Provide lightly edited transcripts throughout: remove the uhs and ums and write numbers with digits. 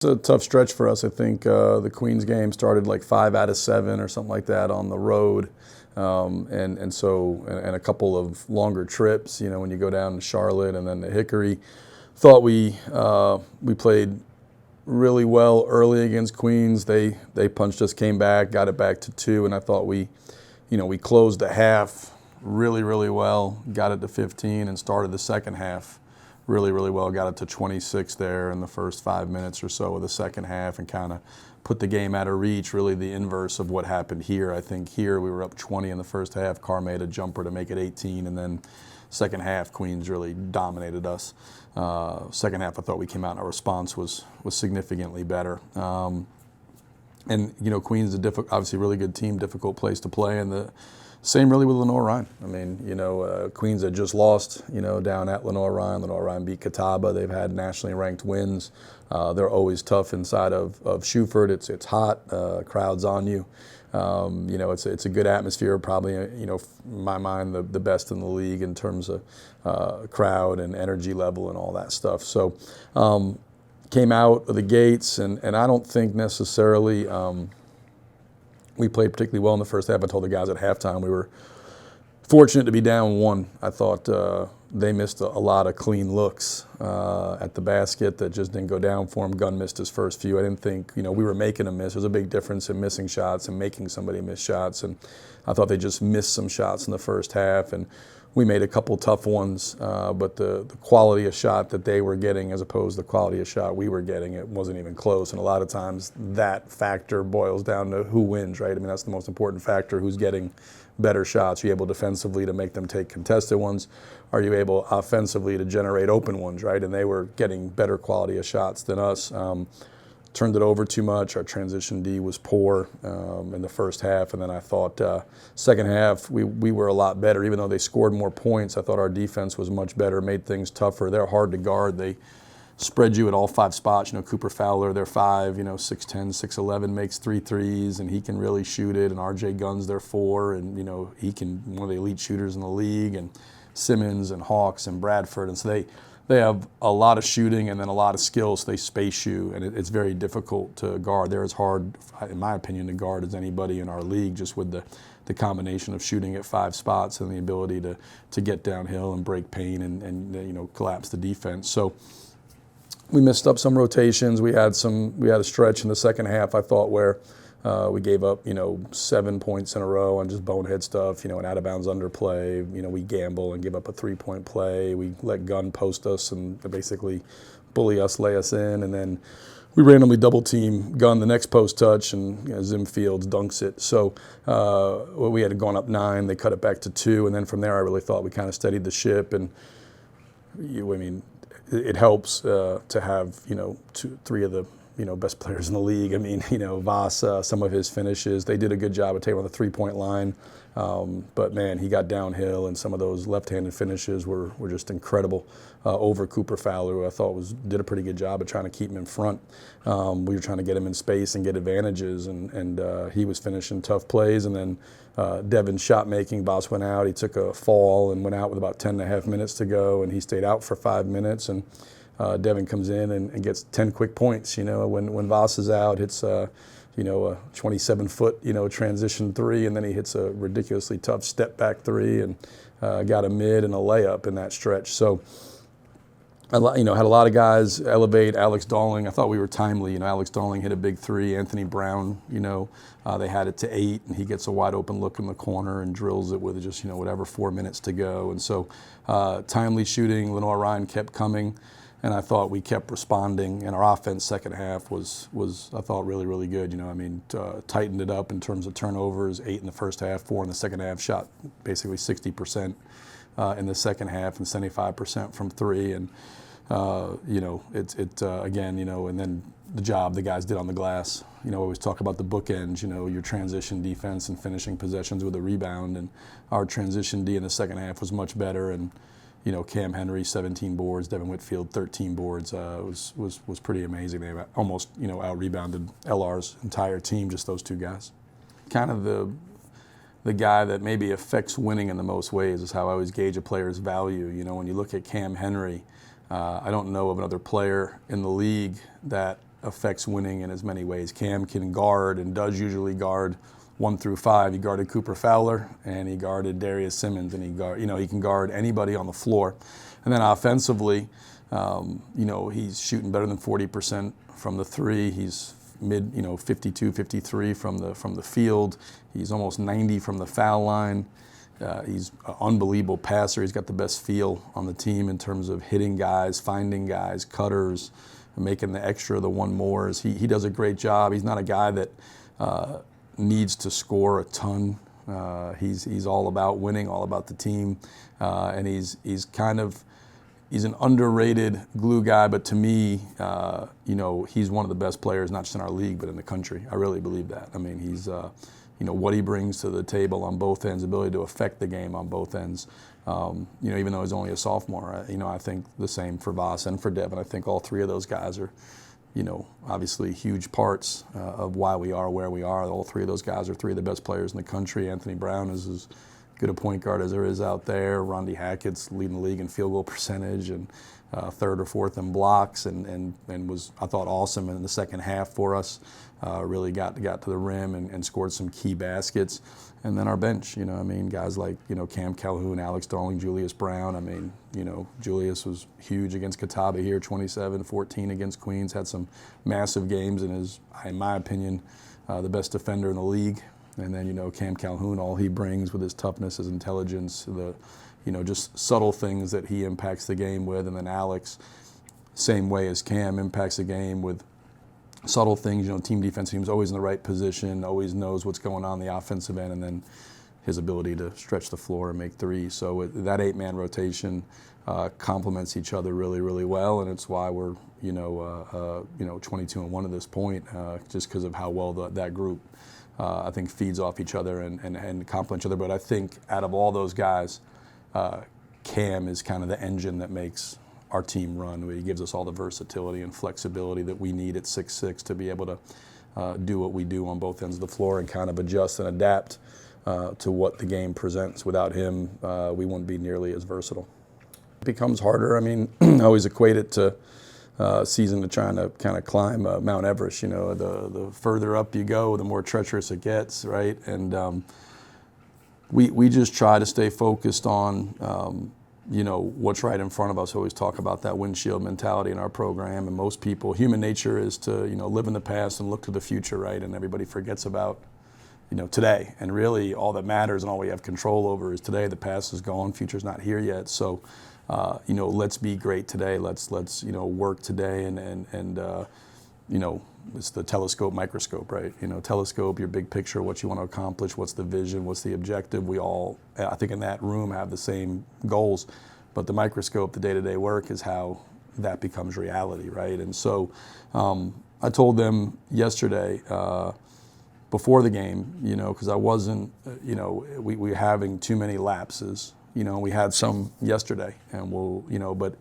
It's a tough stretch for us. I think the Queens game started like 5 out of 7 or something like that on the road, and a couple of longer trips. You know, when you go down to Charlotte and then to Hickory, thought we played really well early against Queens. They punched us, came back, got it back to 2, and I thought we closed the half really well, got it to 15, and started the second half really well. Got it to 26 there in the first 5 minutes or so of the second half, and kind of put the game out of reach. Really the inverse of what happened here. I think here we were up 20 in the first half. Carr made a jumper to make it 18, and then second half Queens really dominated us. Second half I thought we came out and our response was significantly better. And Queens is obviously a really good team, difficult place to play, and the same really with Lenoir-Rhyne. I mean, Queens had just lost, down at Lenoir-Rhyne. Lenoir-Rhyne beat Catawba. They've had nationally ranked wins. They're always tough inside of Shuford. It's hot. Crowd's on you. It's a good atmosphere. Probably, in my mind, the best in the league in terms of crowd and energy level and all that stuff. So, came out of the gates, and I don't think necessarily we played particularly well in the first half. I told the guys at halftime we were fortunate to be down 1. I thought they missed a lot of clean looks at the basket that just didn't go down for them. Gunn missed his first few. I didn't think we were making a miss. There's a big difference in missing shots and making somebody miss shots, and I thought they just missed some shots in the first half, and we made a couple tough ones, but the quality of shot that they were getting as opposed to the quality of shot we were getting, it wasn't even close. And a lot of times that factor boils down to who wins, right? I mean, that's the most important factor, who's getting better shots. Are you able defensively to make them take contested ones? Are you able offensively to generate open ones, right? And they were getting better quality of shots than us. Turned it over too much. Our transition D was poor in the first half, and then I thought second half we were a lot better. Even though they scored more points, I thought our defense was much better, made things tougher. They're hard to guard. They spread you at all 5 spots. Cooper Fowler, they're 5, 6'10", 6'11", makes 3 threes, and he can really shoot it. And R.J. Gunn's their 4, and he can, one of the elite shooters in the league. And Simmons and Hawks and Bradford, and so they have a lot of shooting and then a lot of skills. So they space you, and it's very difficult to guard. They're as hard, in my opinion, to guard as anybody in our league, just with the combination of shooting at 5 spots and the ability to get downhill and break paint and collapse the defense. So we missed up some rotations. We had a stretch in the second half, I thought, where we gave up 7 points in a row on just bonehead stuff, an out of bounds underplay. We gamble and give up a 3-point play. We let Gunn post us and basically bully us, lay us in, and then we randomly double team Gunn the next post touch, and Zim Fields dunks it. So we had gone up 9. They cut it back to 2, and then from there I really thought we kind of steadied the ship. And it helps to have 3 of the best players in the league. I mean, Voss, some of his finishes, they did a good job of taking on the 3-point line. But man, he got downhill, and some of those left-handed finishes were just incredible over Cooper Fowler, who I thought did a pretty good job of trying to keep him in front. We were trying to get him in space and get advantages, and he was finishing tough plays. And then Devin's shot making, Voss went out. He took a fall and went out with about 10.5 minutes to go, and he stayed out for 5 minutes. And Devin comes in and gets 10 quick points. When Voss is out, hits a 27-foot transition 3, and then he hits a ridiculously tough step back 3, and got a mid and a layup in that stretch. So had a lot of guys elevate. Alex Dalling, I thought we were timely. Alex Dalling hit a big 3. Anthony Brown, they had it to 8, and he gets a wide open look in the corner and drills it with just 4 minutes to go. And so timely shooting. Lenoir-Rhyne kept coming. And I thought we kept responding, and our offense second half was I thought really good. Tightened it up in terms of turnovers, 8 in the first half, 4 in the second half. Shot basically 60% in the second half and 75% from 3. And again, and then the job the guys did on the glass. I always talk about the bookends. Your transition defense and finishing possessions with a rebound, and our transition D in the second half was much better. And Cam Henry, 17 boards, Devin Whitfield, 13 boards, was pretty amazing. They almost, out-rebounded LR's entire team, just those 2 guys. Kind of the guy that maybe affects winning in the most ways is how I always gauge a player's value. When you look at Cam Henry, I don't know of another player in the league that affects winning in as many ways. Cam can guard and does usually guard 1 through 5. He guarded Cooper Fowler and he guarded Darius Simmons, and he can guard anybody on the floor. And then offensively, he's shooting better than 40% from the 3. He's mid, 52, 53 from the field. He's almost 90 from the foul line. He's an unbelievable passer. He's got the best feel on the team in terms of hitting guys, finding guys, cutters, making the extra, the one mores. He does a great job. He's not a guy that needs to score a ton. He's all about winning, all about the team, and he's an underrated glue guy. But to me, he's one of the best players, not just in our league, but in the country. I really believe that. I mean, he's what he brings to the table on both ends, ability to affect the game on both ends. Even though he's only a sophomore, I think the same for Voss and for Devin. I think all 3 of those guys are, obviously huge parts of why we are where we are. All 3 of those guys are 3 of the best players in the country. Anthony Brown is as good a point guard as there is out there. Rondi Hackett's leading the league in field goal percentage and 3rd or 4th in blocks, and was, I thought, awesome in the second half for us. Really got to the rim and scored some key baskets. And then our bench, guys like, Cam Calhoun, Alex Darling, Julius Brown. Julius was huge against Catawba here, 27-14 against Queens, had some massive games and is, in my opinion, the best defender in the league. And then, Cam Calhoun, all he brings with his toughness, his intelligence, just subtle things that he impacts the game with. And then Alex, same way as Cam, impacts the game with subtle things. Team defense team's always in the right position, always knows what's going on the offensive end, and then his ability to stretch the floor and make threes. So that 8-man rotation complements each other really, really well, and it's why we're 22-1 at this point, just because of how well that group I think feeds off each other and complement each other. But I think out of all those guys, Cam is kind of the engine that makes our team run. He gives us all the versatility and flexibility that we need at 6'6" to be able to do what we do on both ends of the floor and kind of adjust and adapt to what the game presents. Without him, we wouldn't be nearly as versatile. It becomes harder. I always equate it to season to trying to kind of climb Mount Everest. The further up you go, the more treacherous it gets, right? And we just try to stay focused on what's right in front of us. We always talk about that windshield mentality in our program, and most people, human nature is to live in the past and look to the future, right? And everybody forgets about today, and really all that matters and all we have control over is today. The past is gone, future's not here yet. So let's be great today. Let's work today, and it's the telescope microscope, right? Telescope, your big picture, what you want to accomplish, what's the vision, what's the objective. We all, I think, in that room have the same goals, but the microscope, the day-to-day work, is how that becomes reality, right? And so I told them yesterday before the game, because I wasn't, we were having too many lapses. We had some yesterday, and but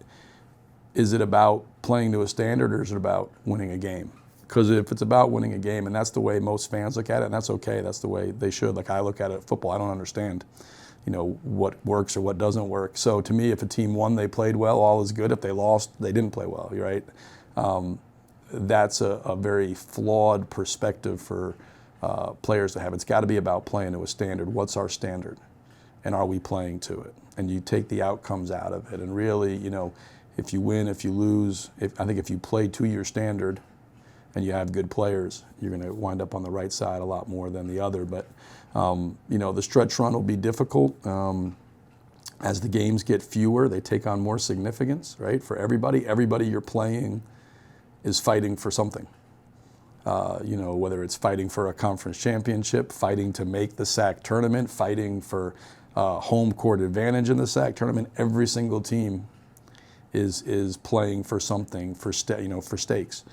is it about playing to a standard, or is it about winning a game? Because if it's about winning a game, and that's the way most fans look at it, and that's okay, that's the way they should. Like I look at it, football, I don't understand, what works or what doesn't work. So to me, if a team won, they played well, all is good. If they lost, they didn't play well, right? That's a very flawed perspective for players to have. It's got to be about playing to a standard. What's our standard? And are we playing to it? And you take the outcomes out of it. And really, if you win, if you lose, I think if you play to your standard and you have good players, you're going to wind up on the right side a lot more than the other. But, the stretch run will be difficult. As the games get fewer, they take on more significance, right? For everybody you're playing is fighting for something. Whether it's fighting for a conference championship, fighting to make the SAC tournament, fighting for home court advantage in the SAC tournament. Every single team is playing for something, for stakes.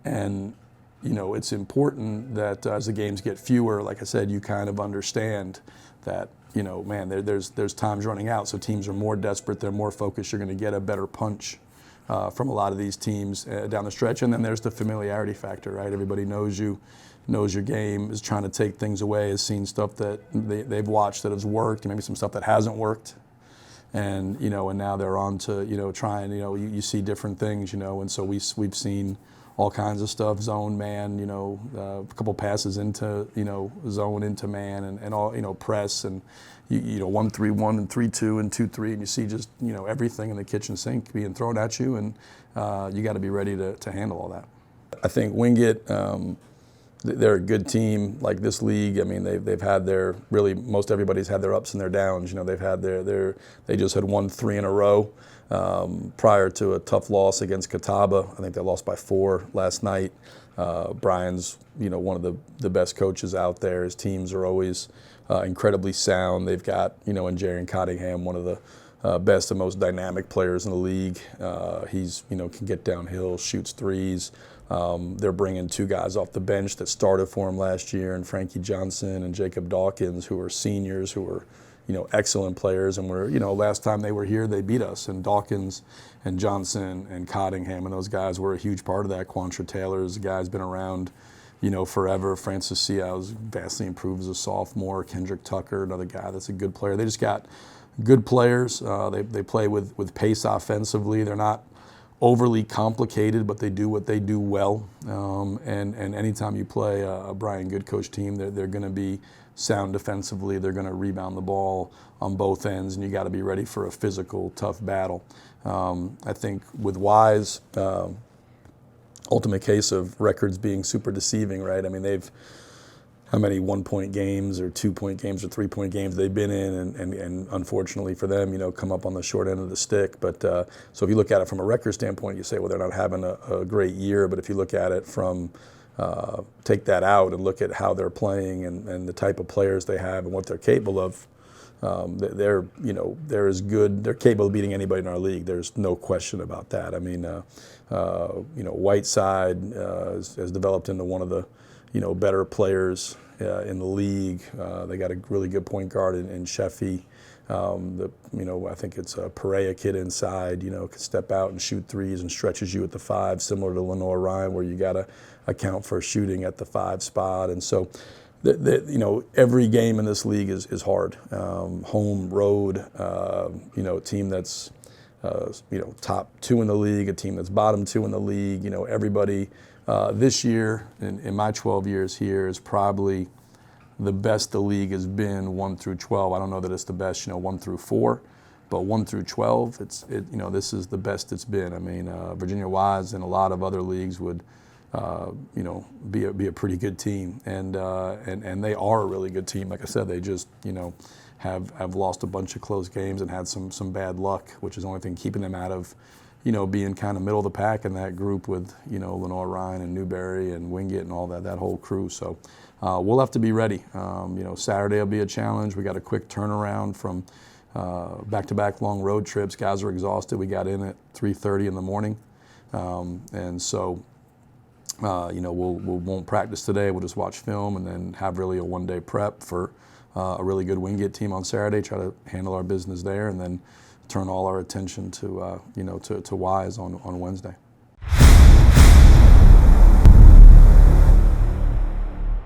And it's important that as the games get fewer, like I said, you kind of understand that there's times running out, so teams are more desperate, they're more focused. You're going to get a better punch from a lot of these teams down the stretch. And then there's the familiarity factor, right? Everybody knows you, knows your game, is trying to take things away, has seen stuff that they've watched that has worked, maybe some stuff that hasn't worked. And now they're on to trying. You see different things. And so we've seen all kinds of stuff, zone, man, a couple passes into, zone into man, and all, press, and 1-3-1 and 3-2 and 2-3, and you see just, everything in the kitchen sink being thrown at you, and you got to be ready to handle all that. I think Wingate, they're a good team. Like this league, I mean, they've had most everybody's had their ups and their downs. They've had they just had won 3 in a row prior to a tough loss against Catawba. I think they lost by 4 last night. Brian's, one of the best coaches out there. His teams are always incredibly sound. They've got, in Jerry Cottingham, one of the best and most dynamic players in the league. He's, can get downhill, shoots threes. They're bringing 2 guys off the bench that started for him last year, and Frankie Johnson and Jacob Dawkins, who are seniors, who are, excellent players. And last time they were here, they beat us. And Dawkins and Johnson and Cottingham and those guys were a huge part of that. Quantra Taylor's a guy's been around, forever. Francis Seau's vastly improved as a sophomore. Kendrick Tucker, another guy that's a good player. They just got good players. They play with pace offensively. They're not overly complicated, but they do what they do well. And anytime you play a Brian Good coach team, they're going to be sound defensively. They're going to rebound the ball on both ends, and you got to be ready for a physical, tough battle. I think with Wise, ultimate case of records being super deceiving, right? I mean, how many 1-point games or 2-point games or 3-point games they've been in, and unfortunately for them, come up on the short end of the stick. But so if you look at it from a record standpoint, you say, well, they're not having a great year. But if you look at it from take that out and look at how they're playing and the type of players they have and what they're capable of, they're as good. They're capable of beating anybody in our league. There's no question about that. I mean, Whiteside has developed into one of the better players in the league. They got a really good point guard in Sheffy. I think it's a Perea kid inside, could step out and shoot threes and stretches you at the 5, similar to Lenoir-Rhyne, where you got to account for shooting at the 5 spot. And so, every game in this league is hard. Home, road, a team that's, top 2 in the league, a team that's bottom 2 in the league, everybody. This year, in my 12 years here, is probably the best the league has been 1 through 12. I don't know that it's the best, 1 through 4, but 1 through 12, this is the best it's been. I mean, Virginia Wise and a lot of other leagues would, be a pretty good team, and they are a really good team. Like I said, they just, have lost a bunch of close games and had some bad luck, which is the only thing keeping them out of, being kind of middle of the pack in that group with, Lenoir-Rhyne and Newberry and Wingate and all that whole crew. So we'll have to be ready. Saturday will be a challenge. We got a quick turnaround from back-to-back long road trips. Guys are exhausted. We got in at 3:30 in the morning. And so, we won't practice today. We'll just watch film and then have really a one-day prep for a really good Wingate team on Saturday, try to handle our business there, and then turn all our attention to Wise on Wednesday.